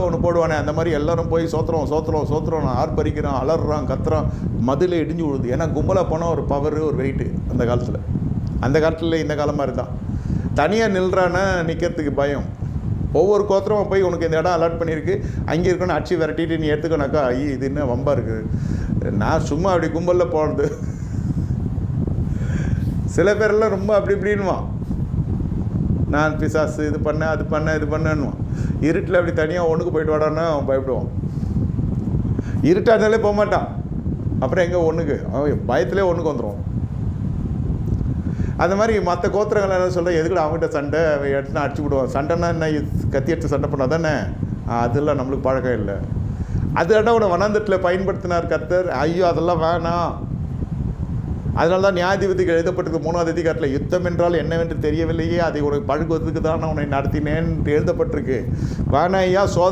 ஒன்று போடுவானே, அந்த மாதிரி எல்லாரும் போய் சோத்திரம் சோத்திரம் சோத்திரம் ஆர்ப்பரிக்கிறான், அலறான், கத்துறான், மதில் இடிஞ்சு விழுது. ஏன்னா கும்பலாக போனால் ஒரு பவர், ஒரு வெயிட்டு. அந்த காலத்தில் இந்த காலம் மாதிரி தான். தனியாக நில்றான்னா நிற்கிறதுக்கு பயம். ஒவ்வொரு கோத்திரமும் போய் உனக்கு இந்த இடம் அலாட் பண்ணியிருக்கு, அங்கே இருக்கணும், அடிச்சு விரட்டிட்டு நீ எடுத்துக்கோனாக்கா, இது என்ன வம்பாக இருக்குது. நான் சும்மா அப்படி கும்பலில் போகிறது. சில பேரெல்லாம் ரொம்ப அப்படி இப்படின்வான், நான் பிசாசு இது பண்ணேன் அது பண்ணேன் இது பண்ணேன்னுவான். இருட்டில் அப்படி தனியாக ஒன்றுக்கு போயிட்டு வாடான்னா அவன் பயப்படுவான். இருட்டாக இருந்தாலே போக மாட்டான். அப்புறம் எங்கே ஒன்றுக்கு, அவன் பயத்திலே ஒன்றுக்கு வந்துடுவான். அந்த மாதிரி மற்ற கோத்திரங்கள் என்ன சொல்கிறேன், எதுக்குள்ள அவங்ககிட்ட சண்டை எடுத்துனா அடிச்சு விடுவான். சண்டைன்னா என்ன, கத்தி எடுத்து சண்டை பண்ணால் தானே, அதெல்லாம் நம்மளுக்கு பழக்கம் இல்லை. அது உன வனாந்தரத்தில் பயன்படுத்தினார் கர்த்தர். ஐயோ அதெல்லாம் வேணாம். அதனால தான் நியாயாதிபதிகள் எழுதப்பட்டது 3ஆம் அதிகாரத்தில், யுத்தம் என்றால் என்னவென்று தெரியவில்லையே, அதை உனக்கு பழகுவதற்கு தான் நான் உன்னை நடத்தினேன் எழுதப்பட்டிருக்கு. வேணாம் ஐயா, சோதனை